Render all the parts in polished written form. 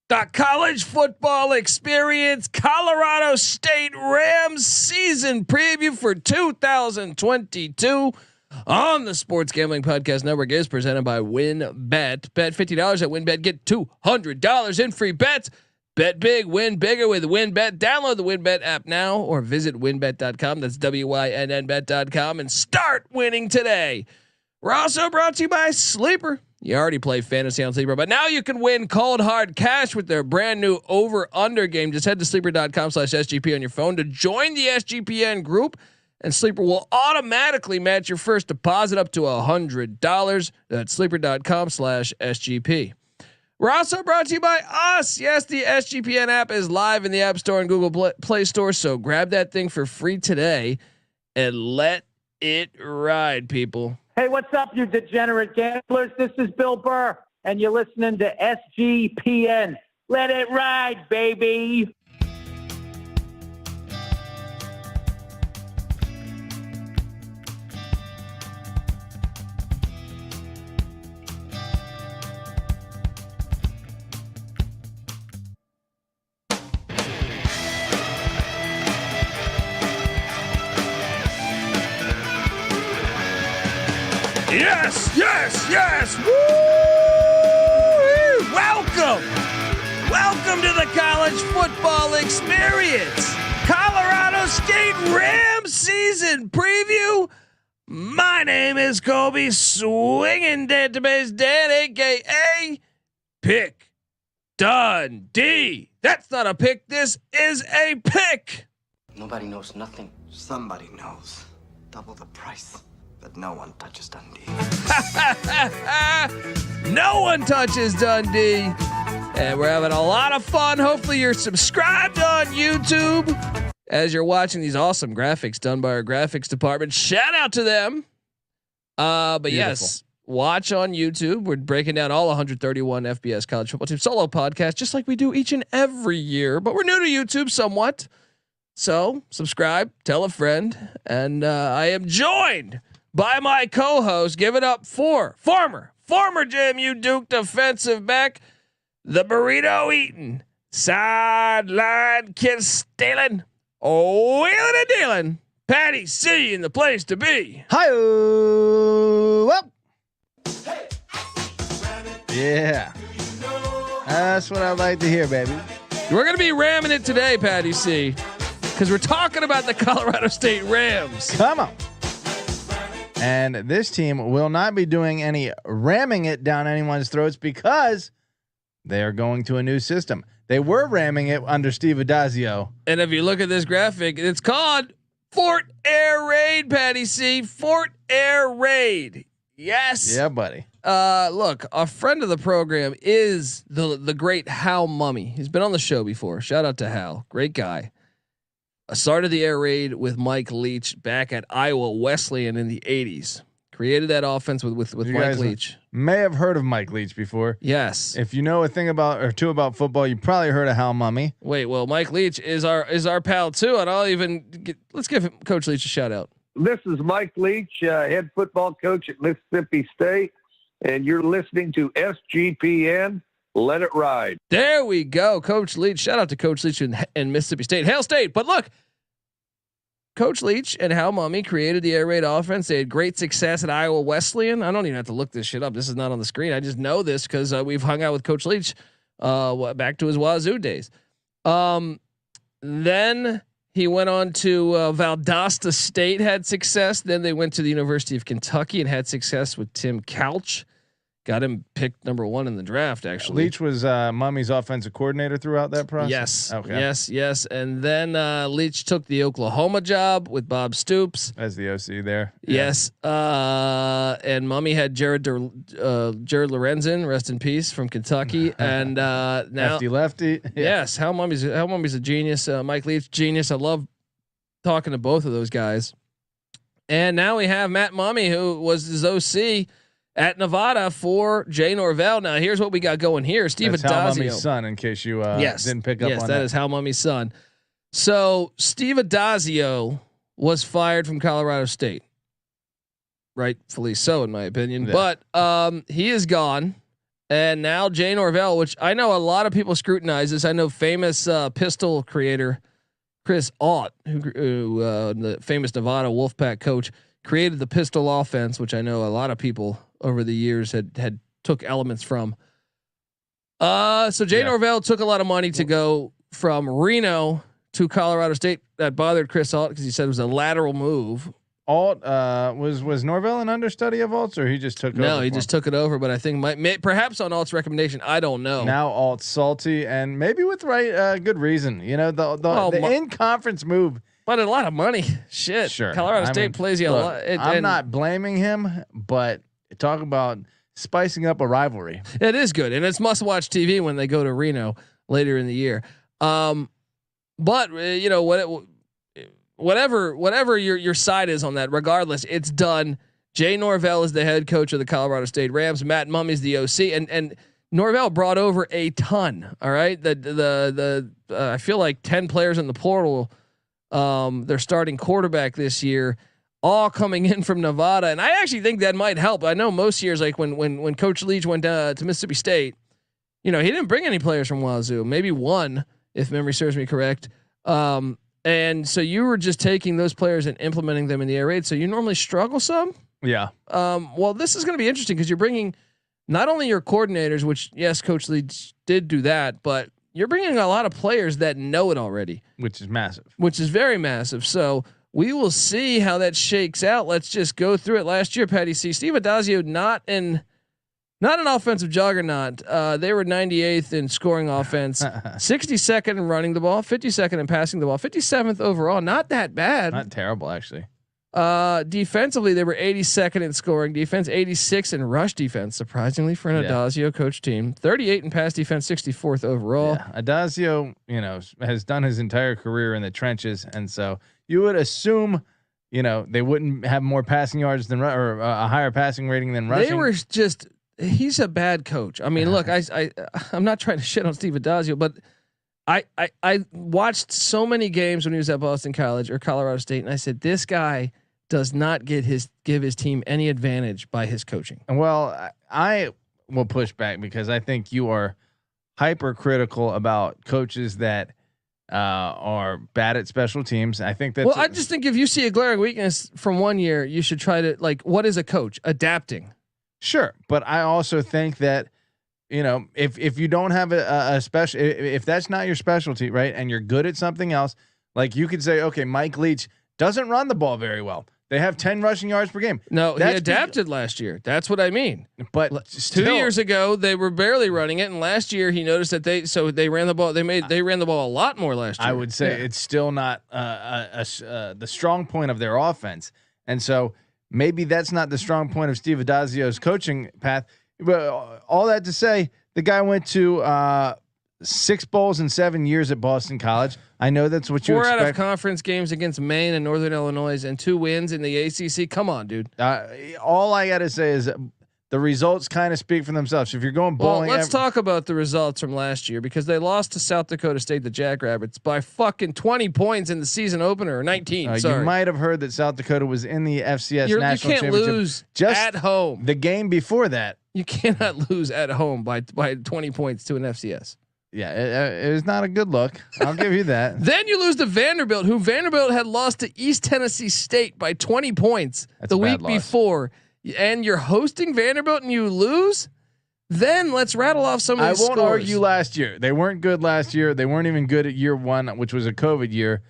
The college football experience, Colorado State Rams season preview for 2022 on the Sports Gambling Podcast Network is presented by WinBet. Bet $50 at WinBet, get $200 in free bets. Bet big, win bigger with WinBet. Download the WinBet app now or visit winbet.com. That's WYNNBet.com and start winning today. We're also brought to you by Sleeper. You already play fantasy on Sleeper, but now you can win cold hard cash with their brand new over under game. Just head to sleeper.com/SGP on your phone to join the SGPN group, and Sleeper will automatically match your first deposit up to $100. That's sleeper.com/SGP. We're also brought to you by us. Yes, the SGPN app is live in the App Store and Google Play Store. So grab that thing for free today and let it ride, people. Hey, what's up, you degenerate gamblers? This is Bill Burr, and you're listening to SGPN. Let it ride, baby. Yes, yes, yes. Woo! Welcome to the college football experience. Colorado State Rams season preview. My name is Kobe Swinging Database Dan, aka Pick Dundee. That's not a pick. This is a pick. Nobody knows nothing. Somebody knows. Double the price. But no one touches Dundee. No one touches Dundee. And we're having a lot of fun. Hopefully you're subscribed on YouTube as you're watching these awesome graphics done by our graphics department. Shout out to them. But beautiful. Yes, watch on YouTube. We're breaking down all 131 FBS college football team solo podcast, just like we do each and every year. But we're new to YouTube somewhat. So subscribe, tell a friend. And I am joined by my co-host. Give it up for former JMU Duke defensive back, the burrito eating, sideline kid stealing, wheeling and dealing, Patty C in the place to be. Hi-oh. Yeah, that's what I'd like to hear, baby. We're gonna be ramming it today, Patty C, because we're talking about the Colorado State Rams. Come on. And this team will not be doing any ramming it down anyone's throats because they are going to a new system. They were ramming it under Steve Addazio. And if you look at this graphic, it's called Fort Air Raid, Patty C. Fort Air Raid. Yes. Yeah, buddy. Look, a friend of the program is the great Hal Mumme. He's been on the show before. Shout out to Hal. Great guy. Started the air raid with Mike Leach back at Iowa Wesleyan in the 80s. Created that offense with Mike Leach. May have heard of Mike Leach before. Yes. If you know a thing about or two about football, you probably heard of Hal Mumme. Wait, well, Mike Leach is our pal too, and let's give Coach Leach a shout out. This is Mike Leach, head football coach at Mississippi State, and you're listening to SGPN. Let it ride. There we go. Coach Leach. Shout out to Coach Leach in Mississippi State. Hail State. But look, Coach Leach and Hal Mumme created the air raid offense. They had great success at Iowa Wesleyan. I don't even have to look this shit up. This is not on the screen. I just know this because we've hung out with Coach Leach back to his Wazoo days. Then he went on to Valdosta State, had success. Then they went to the University of Kentucky and had success with Tim Couch. Got him picked number 1 in the draft. Actually, Leach was Mumme's offensive coordinator throughout that process. Yes. Okay. Yes. And then Leach took the Oklahoma job with Bob Stoops as the OC there. Yes. And Mumme had Jared Lorenzen, rest in peace, from Kentucky, and now lefty. Yeah. Yes. Hal Mumme's a genius. Mike Leach, genius. I love talking to both of those guys. And now we have Matt Mumme, who was his OC at Nevada for Jay Norvell. Now here's what we got going here. Steve Addazio, Hal Mumme's son, in case you didn't pick up on that. Yes, that is Hal Mumme's son. So Steve Addazio was fired from Colorado State. Rightfully so, in my opinion. Yeah. But he is gone. And now Jay Norvell, which I know a lot of people scrutinize this. I know famous pistol creator Chris Ott, who the famous Nevada Wolfpack coach, created the pistol offense, which I know a lot of people over the years had took elements from. So Jay Norvell took a lot of money to go from Reno to Colorado State. That bothered Chris Alt because he said it was a lateral move. Alt was Norvell an understudy of Alt's, or he just took over? No, he just took it over. But I think perhaps on Alt's recommendation, I don't know. Now Alt's salty, and maybe with good reason. You know, the in conference move, but a lot of money. Shit, sure. Colorado State plays you a lot. I'm not blaming him, but talk about spicing up a rivalry. It is good, and it's must-watch TV when they go to Reno later in the year. But you know what? Whatever your side is on that, regardless, it's done. Jay Norvell is the head coach of the Colorado State Rams. Matt Mumme is the OC, and Norvell brought over a ton. All right, I feel like 10 players in the portal. They're starting quarterback this year, all coming in from Nevada, and I actually think that might help. I know most years, like when Coach Leach went to Mississippi State, you know, he didn't bring any players from Wazoo, maybe one, if memory serves me correct. And so you were just taking those players and implementing them in the air raid. So you normally struggle some. Yeah. Well, this is going to be interesting because you're bringing not only your coordinators, which yes, Coach Leach did do that, but you're bringing a lot of players that know it already, which is massive, which is very massive. So we will see how that shakes out. Let's just go through it. Last year, Patty C. Steve Addazio, not an offensive juggernaut. They were 98th in scoring offense, 62nd in running the ball, 52nd in passing the ball, 57th overall. Not that bad. Not terrible, actually. Defensively, they were 82nd in scoring defense, 86 in rush defense. Surprisingly for an Addazio coach team, 38 in pass defense, 64th overall. Yeah. Addazio, you know, has done his entire career in the trenches, and so you would assume, you know, they wouldn't have more passing yards than or a higher passing rating than rushing. They were just. He's a bad coach. I mean, look, I'm not trying to shit on Steve Addazio, but I watched so many games when he was at Boston College or Colorado State, and I said, this guy does not give his team any advantage by his coaching. Well, I will push back because I think you are hypercritical about coaches that are bad at special teams. I think that's well. I just think if you see a glaring weakness from one year, you should try to what is a coach adapting. Sure, but I also think that, you know, if you don't have a special, if that's not your specialty, right, and you're good at something else, like you could say, okay, Mike Leach doesn't run the ball very well. They have 10 rushing yards per game. No, he adapted last year. That's what I mean. But 2 years ago they were barely running it, and last year he noticed that they ran the ball. They ran the ball a lot more last year. I would say it's still not the strong point of their offense, and so. Maybe that's not the strong point of Steve Addazio's coaching path. But all that to say, the guy went to 6 bowls in 7 years at Boston College. I know that's what you expect. 4 out of conference games against Maine and Northern Illinois, and 2 wins in the ACC. Come on, dude. All I got to say is the results kind of speak for themselves. If you're going bowling, let's talk about the results from last year because they lost to South Dakota State, the Jackrabbits, by fucking 20 points in the season opener, or 19. Sorry. You might have heard that South Dakota was in the FCS national championship. You can't lose just at home. The game before that, you cannot lose at home by 20 points to an FCS. Yeah, it was not a good look. I'll give you that. Then you lose to Vanderbilt, who Vanderbilt had lost to East Tennessee State by 20 points the week before. And you're hosting Vanderbilt and you lose, then let's rattle off some of these scores. I won't argue last year. They weren't good last year. They weren't even good at year one, which was a COVID year.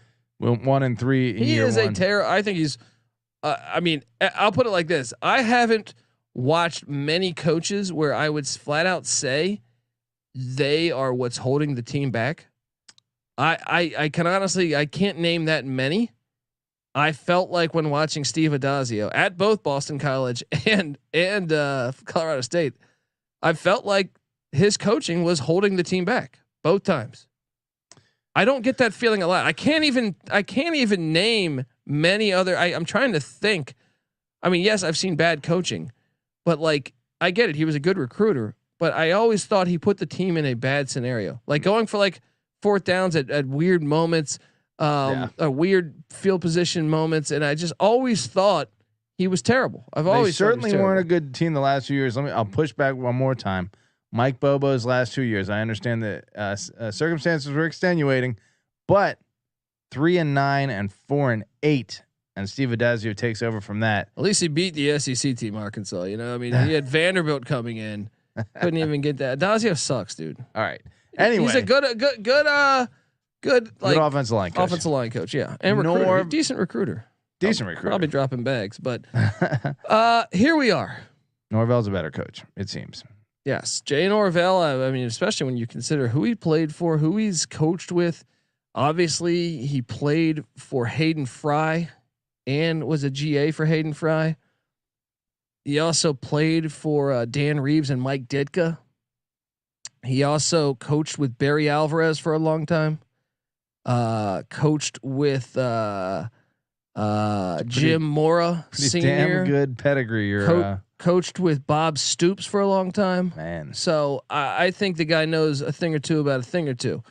1-3 in year one. He is a terror. I think he's. I mean, I'll put it like this: I haven't watched many coaches where I would flat out say they are what's holding the team back. I can honestly, I can't name that many. I felt like when watching Steve Addazio at both Boston College and Colorado State, I felt like his coaching was holding the team back both times. I don't get that feeling a lot. I can't even name many other. I'm trying to think. I mean, yes, I've seen bad coaching, but like I get it. He was a good recruiter, but I always thought he put the team in a bad scenario, like going for like 4th downs at weird moments. A weird field position moments, and I just always thought he was terrible. I've always certainly weren't a good team the last few years. I'll push back one more time. Mike Bobo's last 2 years. I understand that circumstances were extenuating, but 3-9 and 4-8, and Steve Addazio takes over from that. At least he beat the SEC team, Arkansas. You know, I mean, he had Vanderbilt coming in, couldn't even get that. Addazio sucks, dude. All right. Anyway, he's a good like offensive line coach. Offensive line coach, yeah, and recruiter, decent recruiter. Decent recruiter. Probably dropping bags, but here we are. Norvell's a better coach, it seems. Yes, Jay Norvell. I mean, especially when you consider who he played for, who he's coached with. Obviously, he played for Hayden Fry and was a GA for Hayden Fry. He also played for Dan Reeves and Mike Ditka. He also coached with Barry Alvarez for a long time. Coached with Jim Mora Senior. Damn good pedigree. Coached with Bob Stoops for a long time. Man. So I think the guy knows a thing or two about a thing or two.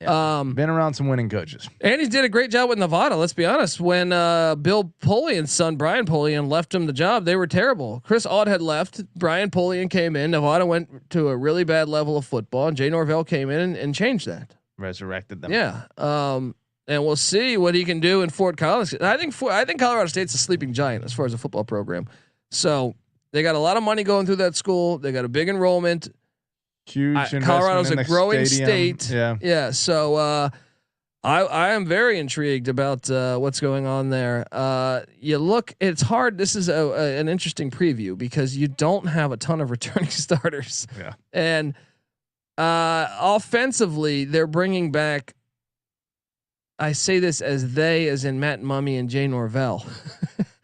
Yeah. Been around some winning coaches. And he did a great job with Nevada. Let's be honest. When Bill Polian's son, Brian Polian, left him the job, they were terrible. Chris Aud had left. Brian Polian came in. Nevada went to a really bad level of football, and Jay Norvell came in and changed that. Resurrected them. Yeah. And we'll see what he can do in Fort Collins. I think Colorado State's a sleeping giant as far as a football program. So they got a lot of money going through that school. They got a big enrollment. Huge. Colorado's a growing stadium. state. Yeah. Yeah. So I am very intrigued about what's going on there. You look, it's hard. This is an interesting preview because you don't have a ton of returning starters. Yeah. And offensively, they're bringing back. I say this as in Matt Mumme and Jay Norvell.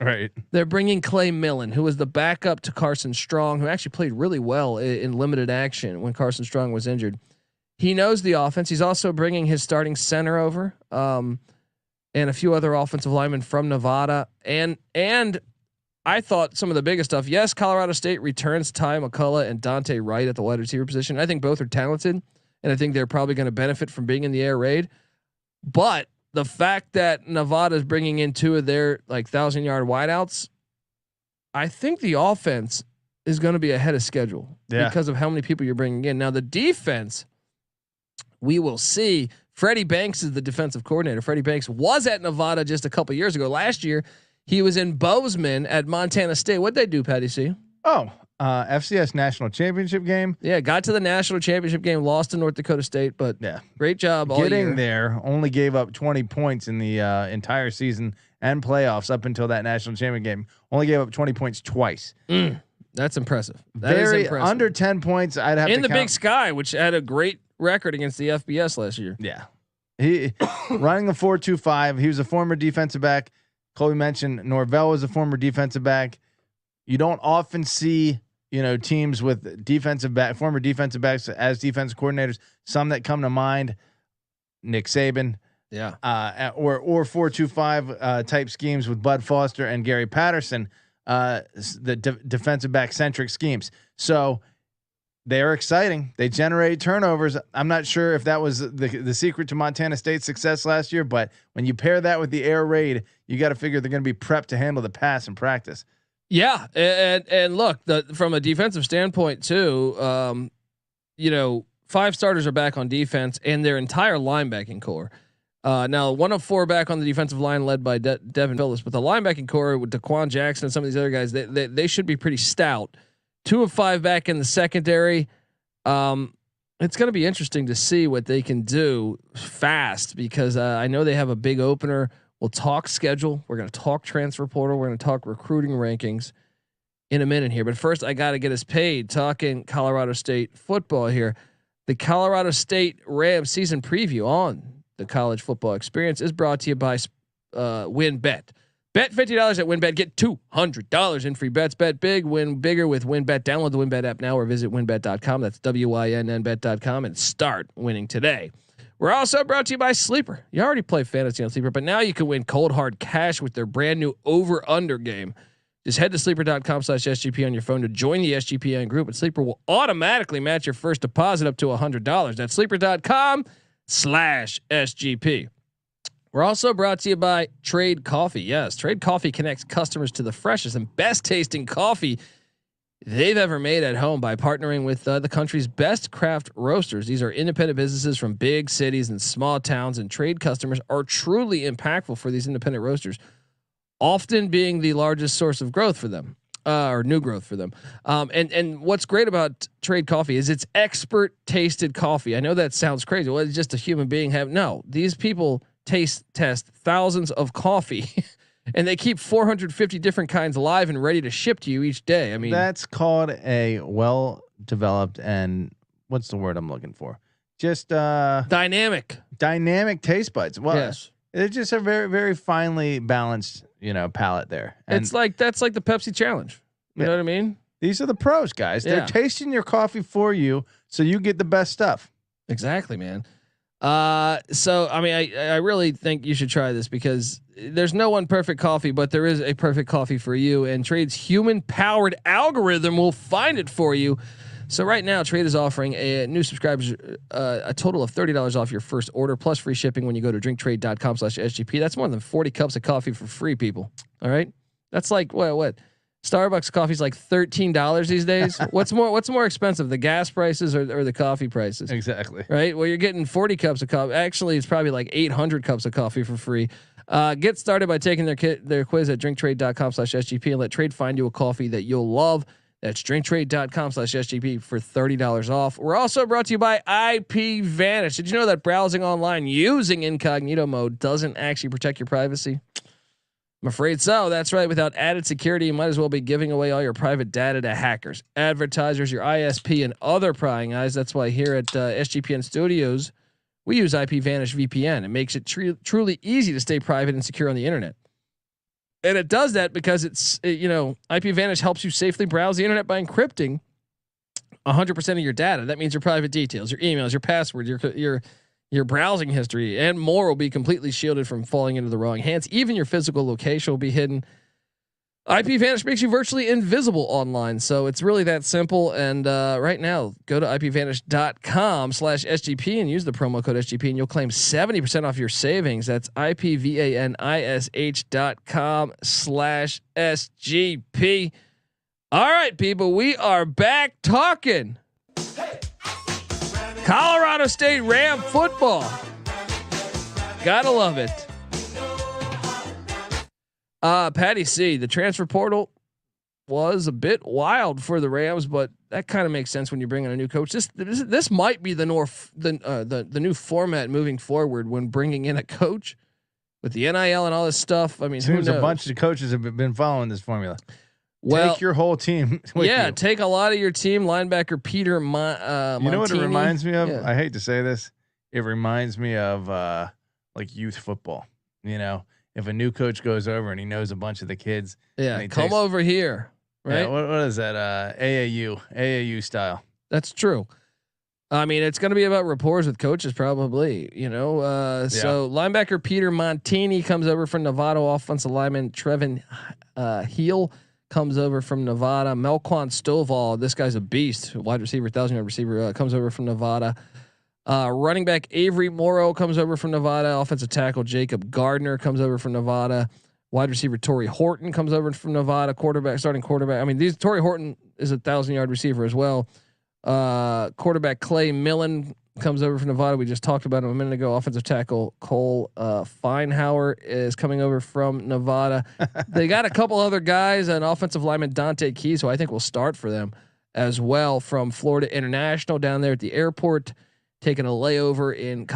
Right. They're bringing Clay Millen, who was the backup to Carson Strong, who actually played really well in limited action when Carson Strong was injured. He knows the offense. He's also bringing his starting center over, and a few other offensive linemen from Nevada. And I thought some of the biggest stuff. Yes, Colorado State returns Ty McCullouch and Dante Wright at the wide receiver position. I think both are talented, and I think they're probably going to benefit from being in the air raid. But the fact that Nevada is bringing in two of their 1,000-yard wideouts, I think the offense is going to be ahead of schedule because of how many people you're bringing in. Now the defense, we will see. Freddie Banks is the defensive coordinator. Freddie Banks was at Nevada just a couple years ago. Last year, he was in Bozeman at Montana State. What'd they do, Patty C? FCS national championship game. Yeah, got to the national championship game, lost to North Dakota State, but great job all getting year. there. Only gave up 20 points in the entire season and playoffs up until that national champion game. Only gave up 20 points twice. That's impressive. That is Very impressive. under 10 points. I'd have in to the Big Sky, which had a great record against the FBS last year. Yeah, he running a 4.25. He was a former defensive back. Colby mentioned Norvell was a former defensive back. You don't often see teams with former defensive backs as defensive coordinators. Some that come to mind, Nick Saban, or 4.25 type schemes with Bud Foster and Gary Patterson, the defensive back centric schemes. So they are exciting. They generate turnovers. I'm not sure if that was the secret to Montana State's success last year, but when you pair that with the air raid, you got to figure they're going to be prepped to handle the pass in practice. Yeah, and look, from a defensive standpoint too, 5 starters are back on defense and their entire linebacking core. Now 1 of 4 back on the defensive line, led by Devin Phillips, but the linebacking core with Dequan Jackson and some of these other guys, they should be pretty stout. 2 of 5 back in the secondary. It's going to be interesting to see what they can do fast because I know they have a big opener. We'll talk schedule. We're going to talk transfer portal. We're going to talk recruiting rankings in a minute here. But first, I got to get us paid talking Colorado State football here. The Colorado State Rams season preview on the College Football Experience is brought to you by WinBet. Bet $50 at WinBet. Get $200 in free bets. Bet big, win bigger with WinBet. Download the WinBet app now or visit winbet.com. That's WINNBet.com and start winning today. We're also brought to you by Sleeper. You already play fantasy on Sleeper, but now you can win cold hard cash with their brand new over under game. Just head to sleeper.com/SGP on your phone to join the SGPN group, and Sleeper will automatically match your first deposit up to $100. That's sleeper.com/SGP. We're also brought to you by Trade Coffee. Yes, Trade Coffee connects customers to the freshest and best tasting coffee they've ever made at home by partnering with the country's best craft roasters. These are independent businesses from big cities and small towns, and trade customers are truly impactful for these independent roasters, often being the largest source of growth for them, or new growth for them. And what's great about trade coffee is it's expert tasted coffee. I know that sounds crazy. Well, it's just a human being these people test thousands of coffee. And they keep 450 different kinds alive and ready to ship to you each day. I mean, that's called a well-developed and what's the word I'm looking for? Just dynamic taste buds. Well, yes. It's just a very, very finely balanced, palate there. And that's like the Pepsi challenge. You know what I mean? These are the pros, guys. They're tasting your coffee for you, so you get the best stuff. Exactly, man. So I mean, I really think you should try this because there's no one perfect coffee, but there is a perfect coffee for you, and Trade's human powered algorithm will find it for you. So right now, Trade is offering a new subscribers a total of $30 off your first order plus free shipping when you go to drinktrade.com/SGP. That's more than 40 cups of coffee for free, people. All right. That's like what? Starbucks coffee's like $13 these days. What's more expensive, the gas prices or the coffee prices? Exactly. Right. Well, you're getting 40 cups of coffee. Actually, it's probably like 800 cups of coffee for free. Get started by taking their quiz at drinktrade.com/SGP and let Trade find you a coffee that you'll love. That's drinktrade.com/SGP for $30 off. We're also brought to you by IP Vanish. Did you know that browsing online using incognito mode doesn't actually protect your privacy? I'm afraid so. That's right. Without added security, you might as well be giving away all your private data to hackers, advertisers, your ISP, and other prying eyes. That's why here at SGPN Studios, we use IP Vanish VPN. It makes it truly easy to stay private and secure on the internet. And it does that because IP Vanish helps you safely browse the internet by encrypting 100% of your data. That means your private details, your emails, your password, your browsing history, and more will be completely shielded from falling into the wrong hands. Even your physical location will be hidden. IP Vanish makes you virtually invisible online. So it's really that simple. And right now, go to ipvanish.com/SGP and use the promo code SGP and you'll claim 70% off your savings. That's ipvanish.com/SGP. All right, people, we are back talking Colorado State Ram football. Gotta love it. Patty C, the transfer portal was a bit wild for the Rams, but that kind of makes sense when you bring in a new coach. This might be the new format moving forward when bringing in a coach with the NIL and all this stuff. I mean, seems a bunch of coaches have been following this formula. Well, take your whole team. With you. Take a lot of your team. Linebacker Peter. You know what it reminds me of? Yeah. I hate to say this. It reminds me of like youth football. If a new coach goes over and he knows a bunch of the kids. Yeah, come over here. Right? Yeah, what is that? AAU style. That's true. I mean, it's going to be about rapport with coaches, probably. So linebacker Peter Montini comes over from Nevada. Offensive lineman Trevin Heel comes over from Nevada. Melquan Stovall, this guy's a beast. Wide receiver, 1,000-yard receiver, comes over from Nevada. Running back Avery Morrow comes over from Nevada. Offensive tackle Jacob Gardner comes over from Nevada. Wide receiver Tory Horton comes over from Nevada. Starting quarterback. I mean, Tory Horton is a 1,000-yard receiver as well. Quarterback Clay Millen comes over from Nevada. We just talked about him a minute ago. Offensive tackle Cole Feinhauer is coming over from Nevada. They got a couple other guys, an offensive lineman Dante Keys, who I think will start for them as well, from Florida International down there at the airport, taking a layover in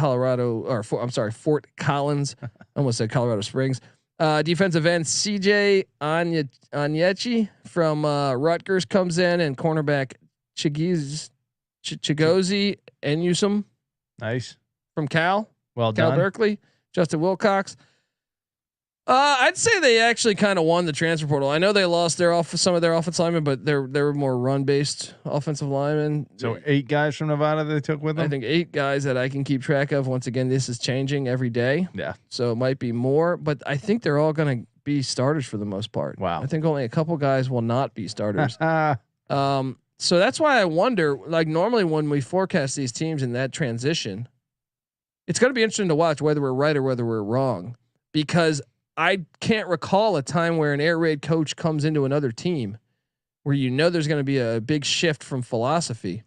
Fort Collins. I almost said Colorado Springs. Defensive end CJ Onyechi from Rutgers comes in, and cornerback Chigozie Enyusum, nice, from Cal done. Berkeley. Justin Wilcox. I'd say they actually kind of won the transfer portal. I know they lost some of their offensive linemen, but they're more run based offensive linemen. So 8 guys from Nevada they took with them. I think 8 guys that I can keep track of. Once again, this is changing every day. Yeah. So it might be more, but I think they're all going to be starters for the most part. Wow. I think only a couple guys will not be starters. So that's why I wonder, like, normally when we forecast these teams in that transition, it's going to be interesting to watch whether we're right or whether we're wrong, because I can't recall a time where an air raid coach comes into another team where there's going to be a big shift from philosophy,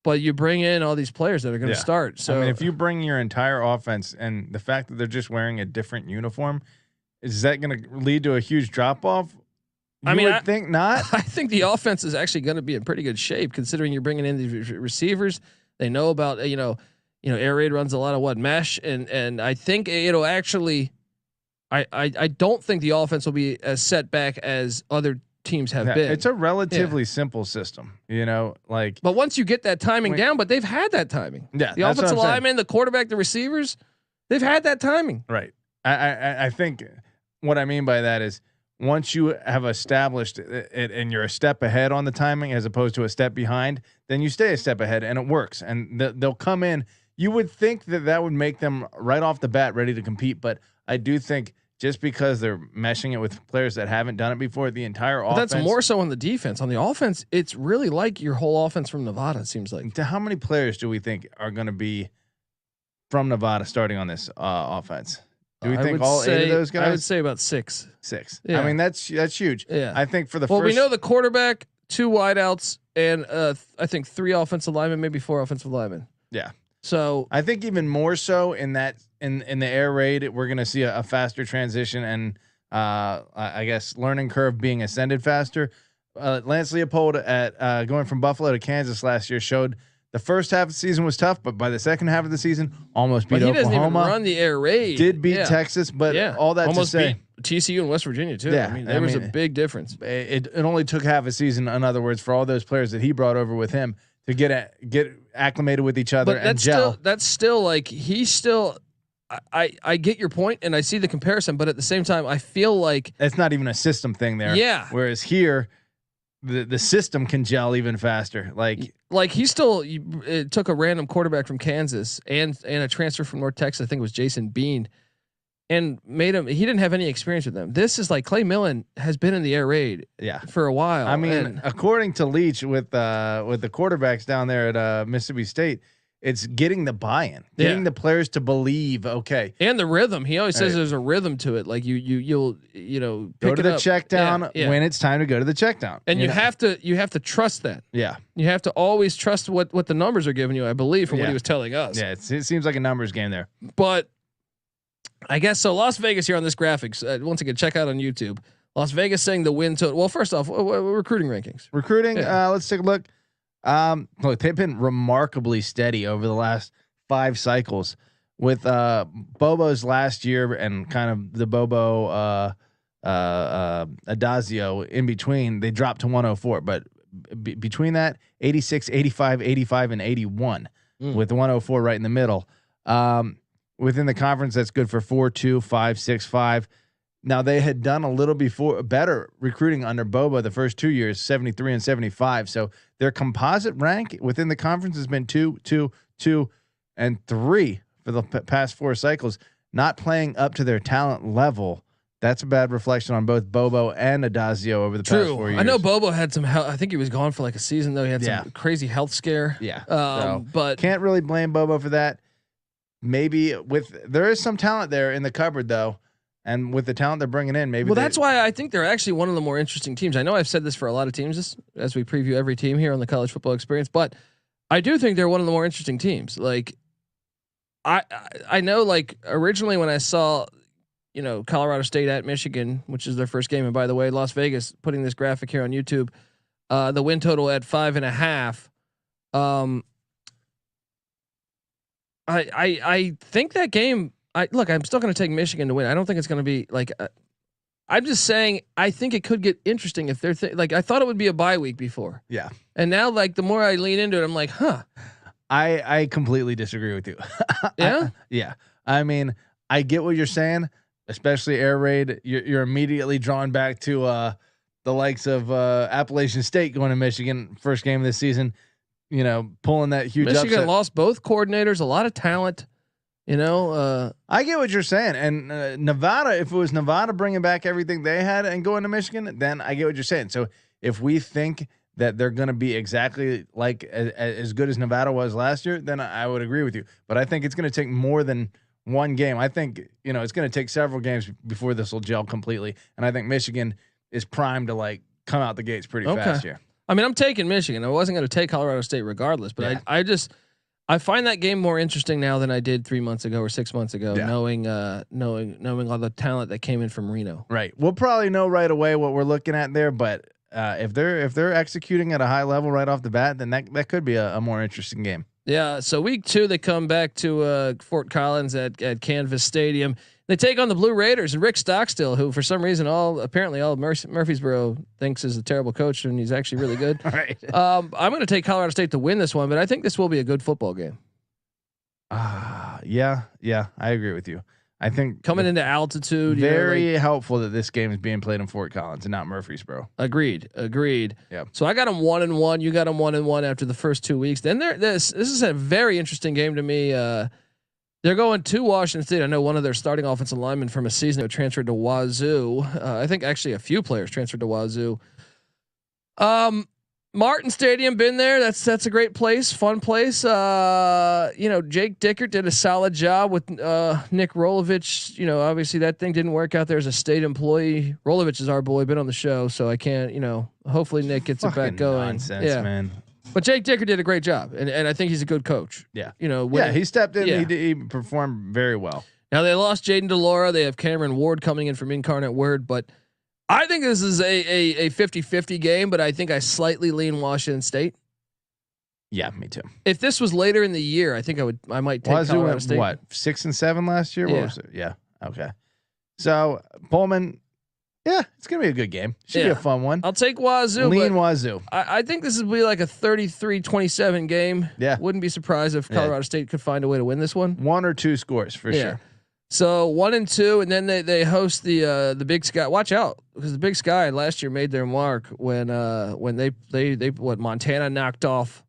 but you bring in all these players that are going to start. So I mean, if you bring your entire offense and the fact that they're just wearing a different uniform, is that going to lead to a huge drop off? I think not. I think the offense is actually going to be in pretty good shape considering you're bringing in these receivers. They know about air raid runs a lot of mesh, and I think it'll actually. I don't think the offense will be as set back as other teams have been. It's a relatively simple system, but once you get that timing down, but they've had that timing. Yeah, the offensive lineman, the quarterback, the receivers, they've had that timing. Right. I think what I mean by that is once you have established it and you're a step ahead on the timing as opposed to a step behind, then you stay a step ahead and it works. And they'll come in. You would think that would make them right off the bat ready to compete, but I do think just because they're meshing it with players that haven't done it before, the entire offense. That's more so on the defense. On the offense, it's really like your whole offense from Nevada. It seems like. How many players do we think are going to be from Nevada starting on this offense? Do we think all 8 of those guys? I would say about 6. 6. Yeah. I mean, that's huge. Yeah. I think for the first. Well, we know the quarterback, 2 wideouts, and I think 3 offensive linemen, maybe 4 offensive linemen. Yeah. So I think even more so in that in the air raid, we're going to see a faster transition and I guess learning curve being ascended faster. Lance Leopold at going from Buffalo to Kansas last year showed the first half of the season was tough, but by the second half of the season, almost beat Oklahoma. He doesn't even run the air raid. Did beat Texas, but all that almost to say, beat TCU and West Virginia too. Yeah, I mean, there was a big difference. It only took half a season. In other words, for all those players that he brought over with him to get acclimated with each other and gel. That's still like he's still. I get your point and I see the comparison, but at the same time, I feel like it's not even a system thing there. Yeah. Whereas here, the system can gel even faster. Like he still took a random quarterback from Kansas and a transfer from North Texas. I think it was Jason Bean, and made him. He didn't have any experience with them. This is like Clay Millen has been in the air raid for a while. I mean, according to Leach with the quarterbacks down there at Mississippi State, it's getting the buy-in, getting the players to believe. Okay, and the rhythm. He always says there's a rhythm to it. Like you'll go to the check down when it's time to go to the check down, and you have to trust that. Yeah, you have to always trust what the numbers are giving you. I believe from what he was telling us. Yeah, it seems like a numbers game there, but I guess so. Las Vegas here on this graphics. Once again, check out on YouTube. Las Vegas saying the win total. Well, first off, recruiting rankings. Let's take a look. Look, they've been remarkably steady over the last 5 cycles with Bobo's last year and kind of the Bobo Adazio in between. They dropped to 104, but between that 86, 85, 85, and 81 with 104 right in the middle. Within the conference, that's good for 4.2, 5.65. Now they had done a little better recruiting under Bobo the first 2 years, 73 and 75. So their composite rank within the conference has been 2, 2, 2, and 3 for the past 4 cycles. Not playing up to their talent level. That's a bad reflection on both Bobo and Adazio over the past 4 years. I know Bobo had some health. I think he was gone for like a season though. He had some crazy health scare. Yeah. But can't really blame Bobo for that. Maybe there is some talent there in the cupboard though. And with the talent they're bringing in, maybe. Well, that's why I think they're actually one of the more interesting teams. I know I've said this for a lot of teams as we preview every team here on the College Football Experience, but I do think they're one of the more interesting teams. Like, I know, like originally when I saw, Colorado State at Michigan, which is their first game, and by the way, Las Vegas putting this graphic here on YouTube, the win total at 5.5. I think that game. I'm still going to take Michigan to win. I don't think it's going to be like. I'm just saying. I think it could get interesting if they're I thought it would be a bye week before. Yeah. And now, like the more I lean into it, I'm like, huh. I completely disagree with you. Yeah. Yeah. I mean, I get what you're saying, especially air raid. You're immediately drawn back to the likes of Appalachian State going to Michigan first game of this season. Pulling that huge. Michigan upset. Lost both coordinators, a lot of talent. I get what you're saying, and Nevada. If it was Nevada bringing back everything they had and going to Michigan, then I get what you're saying. So if we think that they're going to be exactly like as good as Nevada was last year, then I would agree with you. But I think it's going to take more than one game. I think it's going to take several games before this will gel completely. And I think Michigan is primed to come out the gates pretty fast here. I mean, I'm taking Michigan. I wasn't going to take Colorado State regardless, but I find that game more interesting now than I did 3 months ago or 6 months ago, knowing all the talent that came in from Reno. Right. We'll probably know right away what we're looking at there, but if they're executing at a high level right off the bat, then that could be a more interesting game. Yeah. So week 2, they come back to Fort Collins at Canvas Stadium. They take on the Blue Raiders and Rick Stockstill, who for some reason apparently all Murfreesboro thinks is a terrible coach, and he's actually really good. Right. I'm going to take Colorado State to win this one, but I think this will be a good football game. Yeah, I agree with you. I think coming into altitude, very helpful that this game is being played in Fort Collins and not Murfreesboro. Agreed. Yeah. So I got them 1-1. You got them 1-1 after the first 2 weeks. Then this is a very interesting game to me. They're going to Washington State. I know one of their starting offensive linemen from a season ago transferred to Wazoo. I think actually a few players transferred to Wazoo. Martin Stadium, been there. That's a great place, fun place. Jake Dickert did a solid job with Nick Rolovich. Obviously that thing didn't work out there as a state employee. Rolovich is our boy, been on the show, so I can't. Hopefully Nick gets it back going. Nonsense, man. But Jake Dickert did a great job, and I think he's a good coach. Yeah. He stepped in. Yeah. He performed very well. Now they lost Jaden DeLaura. They have Cameron Ward coming in from Incarnate Word, but I think this is a 50-50 game, but I think I slightly lean Washington State. Yeah, me too. If this was later in the year, I think I might take Wazoo Colorado State. What, 6 and 7 last year? Yeah. What was it? Yeah. Okay. So Pullman, it's gonna be a good game. Should be a fun one. I'll take Wazoo. Lean Wazoo. I think this will be like a 33-27 game. Yeah. Wouldn't be surprised if Colorado State could find a way to win this one. 1 or 2 scores for sure. So 1-2, and then they host the Big Sky. Watch out, because the Big Sky last year made their mark when Montana knocked off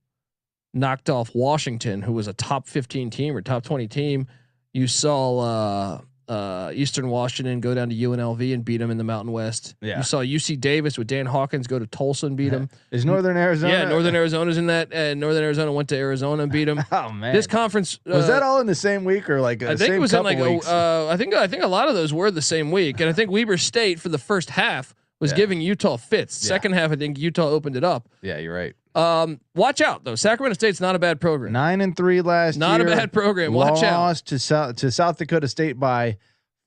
Washington, who was a top 15 team or top 20 team. You saw Eastern Washington go down to UNLV and beat them in the Mountain West. Yeah. You saw UC Davis with Dan Hawkins go to Tulsa and beat them. Is Northern Arizona? Yeah, Northern Arizona's in that, and Northern Arizona went to Arizona and beat them. Oh man, this conference was that all in the same week or like I think it was in like I think a lot of those were the same week, and I think Weber State for the first half was giving Utah fits. Second half, I think Utah opened it up. Yeah, you're right. Watch out though. Sacramento State's not a bad program. 9-3 last year. Not a bad program. Watch out. Lost to South Dakota State by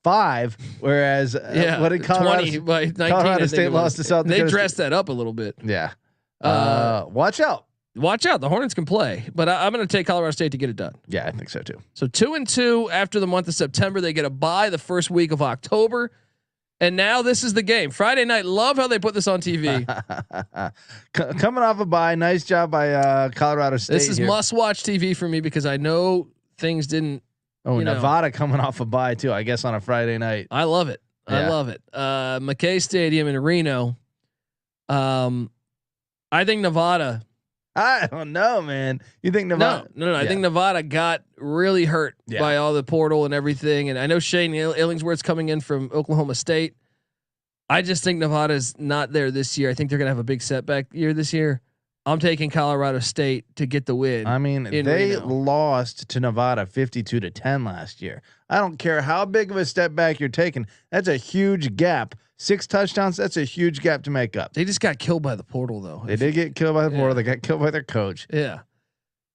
5, whereas what did 20 by 19? Colorado State lost to South Dakota. They dressed that up a little bit. Yeah. Watch out. Watch out. The Hornets can play, but I'm going to take Colorado State to get it done. Yeah, I think so too. So 2-2 after the month of September. They get a bye the first week of October. And now this is the game. Friday night. Love how they put this on TV. Coming off a bye. Nice job by Colorado State. This is must-watch TV for me because I know things didn't. Nevada coming off a bye too. I guess on a Friday night. I love it. I love it. McKay Stadium in Reno. I think Nevada. I don't know, man. You think Nevada? No. I think Nevada got really hurt by all the portal and everything. And I know Shane Illingsworth's coming in from Oklahoma State. I just think Nevada's not there this year. I think they're going to have a big setback year this year. I'm taking Colorado State to get the win. I mean, they lost to Nevada 52-10 last year. I don't care how big of a step back you're taking. That's a huge gap. 6 touchdowns. That's a huge gap to make up. They just got killed by the portal, though. They did get killed by the portal. They got killed by their coach. Yeah.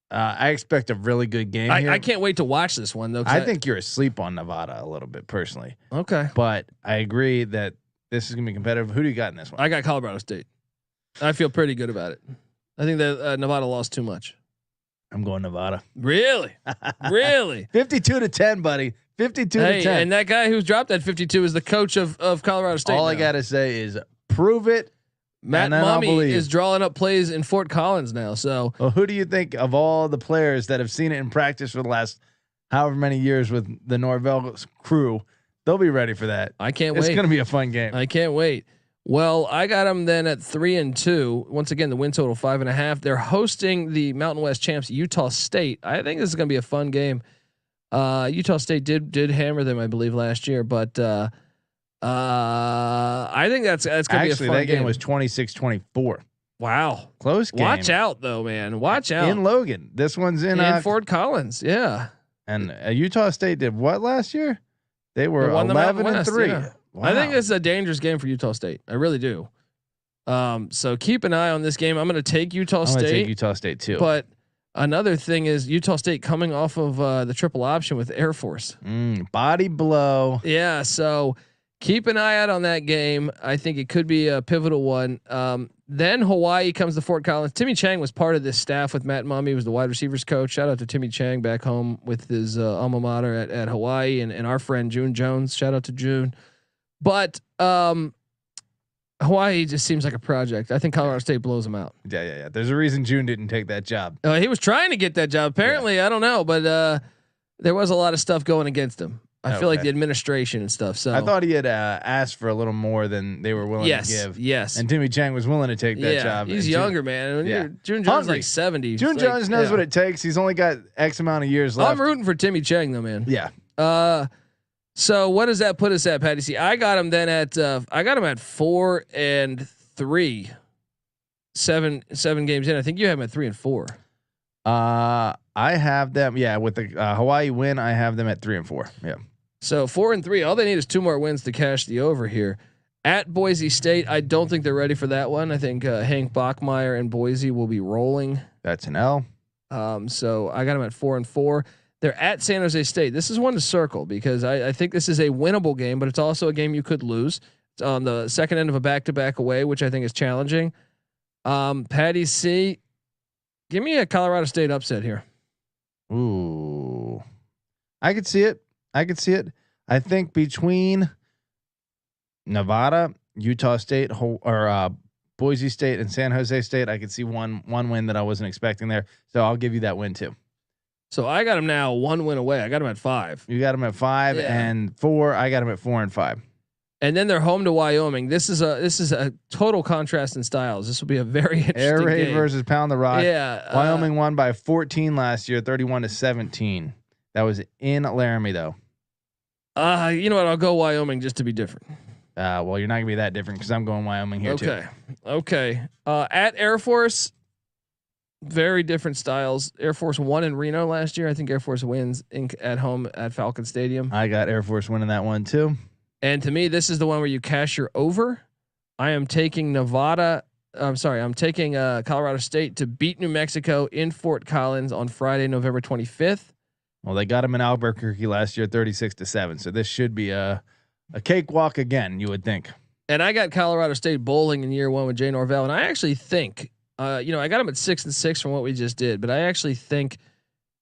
I expect a really good game. I can't wait to watch this one, though. I think you're asleep on Nevada a little bit personally. Okay. But I agree that this is going to be competitive. Who do you got in this one? I got Colorado State. I feel pretty good about it. I think that Nevada lost too much. I'm going Nevada. Really? Really? 52-10, buddy. 52-10. And that guy who's dropped that 52 is the coach of Colorado State. All I got to say is prove it. Matt Mumme is drawing up plays in Fort Collins now. So, well, who do you think of all the players that have seen it in practice for the last however many years with the Norvell crew? They'll be ready for that. I can't wait. It's going to be a fun game. I can't wait. Well, I got them then at 3-2. Once again, the win total 5.5. They're hosting the Mountain West champs, Utah State. I think this is going to be a fun game. Utah State did hammer them, I believe, last year, but I think that's going to be a fun game. Actually, that game was 26-24. Wow, close game. Watch out, though, man. Watch out in Logan. This one's in Fort Collins. Yeah, and Utah State did what last year? They were 11-3. Wow. I think it's a dangerous game for Utah State. I really do. So keep an eye on this game. I'm going to take Utah I'm gonna State. take Utah State too. But another thing is Utah State coming off of the triple option with Air Force. Body blow. Yeah. So keep an eye out on that game. I think it could be a pivotal one. Then Hawaii comes to Fort Collins. Timmy Chang was part of this staff with Matt Mumme. He was the wide receivers coach. Shout out to Timmy Chang back home with his alma mater at Hawaii, and our friend June Jones. Shout out to June. But Hawaii just seems like a project. I think Colorado State blows them out. Yeah. There's a reason June didn't take that job. He was trying to get that job. Apparently, I don't know, but there was a lot of stuff going against him. I feel like the administration and stuff. So I thought he had asked for a little more than they were willing to give. Yes. And Timmy Chang was willing to take that job. He's younger, man. Yeah. June Jones like 70. June Jones knows what it takes. He's only got X amount of years left. I'm rooting for Timmy Chang though, man. Yeah. So what does that put us at, Patty? See, I got him then at 4-3. 7 games in. I think you have him at 3-4. I have them. Yeah, with the Hawaii win, I have them at 3-4. Yeah. So 4-3. All they need is 2 more wins to cash the over here. At Boise State, I don't think they're ready for that one. I think Hank Bachmeier and Boise will be rolling. That's an L. So I got them at 4-4. They're at San Jose State. This is one to circle because I think this is a winnable game, but it's also a game you could lose. It's on the second end of a back-to-back away, which I think is challenging. Patty C, give me a Colorado State upset here. Ooh, I could see it. I think between Nevada, Utah State, or Boise State, and San Jose State, I could see one win that I wasn't expecting there. So I'll give you that win too. So I got him now 1 win away. I got him at 5. You got him at 5 and 4. I got him at 4 and 5. And then they're home to Wyoming. This is a total contrast in styles. This will be a very interesting Air Raid game. versus Pound the Rock. Yeah, Wyoming won by 14 last year, 31-17. That was in Laramie though. You know what? I'll go Wyoming just to be different. Well, you're not gonna be that different because I'm going Wyoming here too. Okay. At Air Force, very different styles. Air Force won in Reno last year. I think Air Force wins at home at Falcon Stadium. I got Air Force winning that one too. And to me, this is the one where you cash your over. I am taking Nevada. I'm taking Colorado State to beat New Mexico in Fort Collins on Friday, November 25th. Well, they got him in Albuquerque last year, 36-7. So this should be a cakewalk again, you would think. And I got Colorado State bowling in year 1 with Jay Norvell, and I actually think, I got him at 6-6 from what we just did, but I actually think,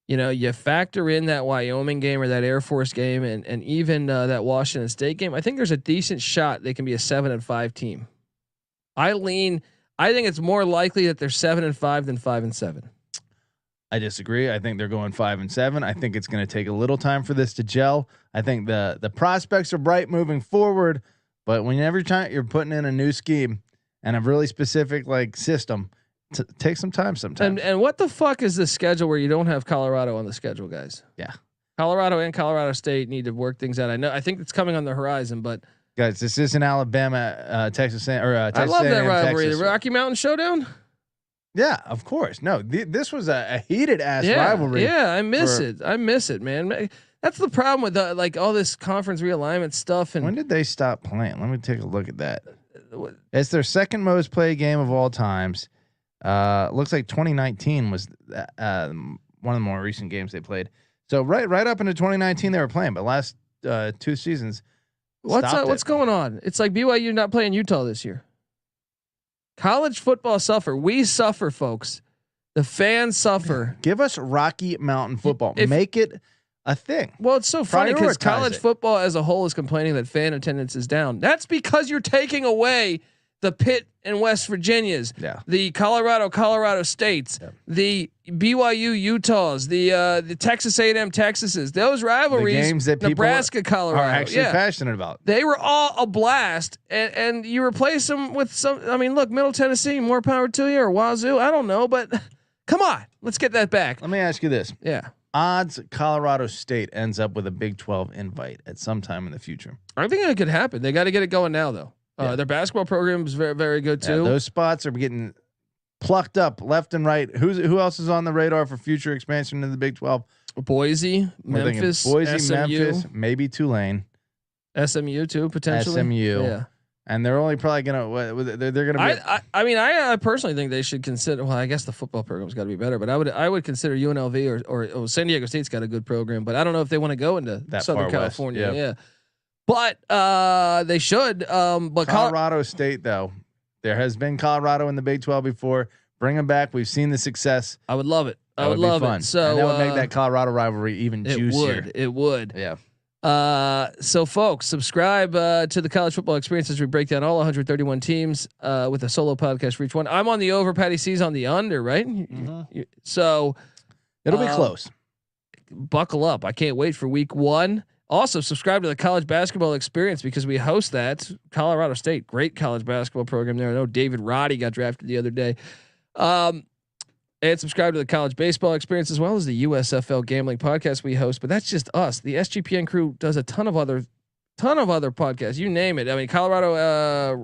you factor in that Wyoming game or that Air Force game, and even that Washington State game. I think there's a decent shot they can be a 7-5 team. I think it's more likely that they're 7-5 than 5-7. I disagree. I think they're going 5-7. I think it's going to take a little time for this to gel. I think the prospects are bright moving forward, but every time you're putting in a new scheme and a really specific system, take some time sometimes. And what the fuck is the schedule where you don't have Colorado on the schedule, guys? Yeah, Colorado and Colorado State need to work things out. I think it's coming on the horizon, but guys, this isn't Alabama, Texas, or Texas I love that A&M, rivalry, Texas. the Rocky Mountain Showdown. Yeah, of course. No, this was a heated ass rivalry. Yeah, I miss it, man. That's the problem with all this conference realignment stuff. And when did they stop playing? Let me take a look at that. It's their second most played game of all times. Looks like 2019 was one of the more recent games they played. So right up into 2019 they were playing, but last 2 seasons. What's going on? It's like BYU not playing Utah this year. College football suffer. We suffer, folks. The fans suffer. Give us Rocky Mountain football. Make it a thing. Well, it's so funny because Prioritize college it. football as a whole is complaining that fan attendance is down. That's because you're taking away the Pitt and West Virginias, the Colorado States, the BYU Utahs, the Texas A&M Texases. Those rivalries, the games that people Nebraska, Colorado, are actually passionate about. They were all a blast, and you replace them with some. I mean, look, Middle Tennessee, more power to you, or Wazoo. I don't know, but come on, let's get that back. Let me ask you this: Yeah, odds Colorado State ends up with a Big 12 invite at some time in the future. I think it could happen. They got to get it going now, though. Their basketball program is very, very good too. Those spots are getting plucked up left and right. Who else is on the radar for future expansion into the Big 12? Memphis, SMU. Memphis, maybe Tulane, SMU too potentially. SMU. Yeah. And they're only probably gonna they're gonna be. I mean, I personally think they should consider. Well, I guess the football program's got to be better, but I would consider UNLV or San Diego State's got a good program, but I don't know if they want to go into that Southern far California. West, yeah, but they should. But Colorado State though, there has been Colorado in the Big 12 before. Bring them back. We've seen the success. I would love it. I would be love fun. it. So and that would make that Colorado rivalry even juicier. It would. Yeah. So folks, subscribe to the College Football Experience as we break down all 131 teams with a solo podcast for each one. I'm on the over. Patty C's on the under, right? So it'll be close. Buckle up. I can't wait for week 1. Also, subscribe to the College Basketball Experience because we host that. Colorado State, great college basketball program there. I know David Roddy got drafted the other day. And subscribe to the College Baseball Experience as well as the USFL Gambling Podcast we host. But that's just us. The SGPN crew does a ton of other podcasts. You name it. I mean, Colorado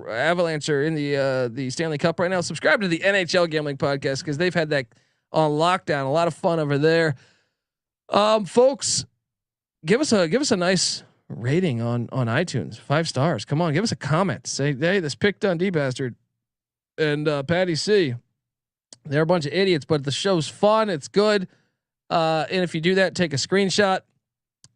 Avalanche are in the Stanley Cup right now. Subscribe to the NHL Gambling Podcast because they've had that on lockdown. A lot of fun over there. Folks, give us a nice rating on iTunes. 5 stars. Come on, give us a comment. Say, hey, this Pick Dundee bastard and Patty C. They're a bunch of idiots, but the show's fun. It's good. And if you do that, take a screenshot.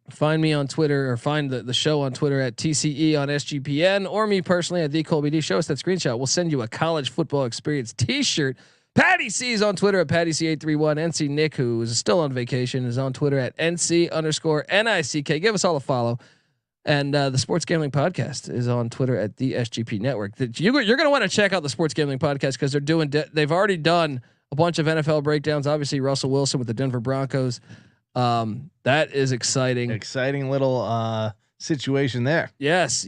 Find me on Twitter or find the show on Twitter at TCE on SGPN or me personally at TheColbyD. Show us that screenshot. We'll send you a College Football Experience t-shirt. Patty C is on Twitter at PattyC831. NC Nick, who is still on vacation, is on Twitter at NC_NICK. Give us all a follow. And the Sports Gambling Podcast is on Twitter at the SGP Network. You're going to want to check out the Sports Gambling Podcast because they've already done a bunch of NFL breakdowns. Obviously, Russell Wilson with the Denver Broncos. That is exciting. Exciting little situation there. Yes.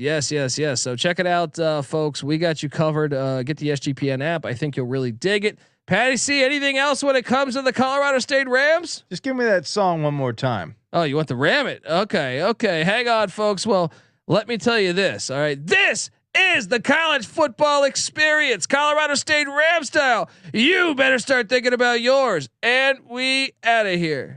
So check it out, folks. We got you covered. Get the SGPN app. I think you'll really dig it. Patty C, anything else when it comes to the Colorado State Rams? Just give me that song one more time. Oh, you want to ram it? Okay. Hang on, folks. Well, let me tell you this. All right. This is the College Football Experience, Colorado State Ram style. You better start thinking about yours. And we out of here.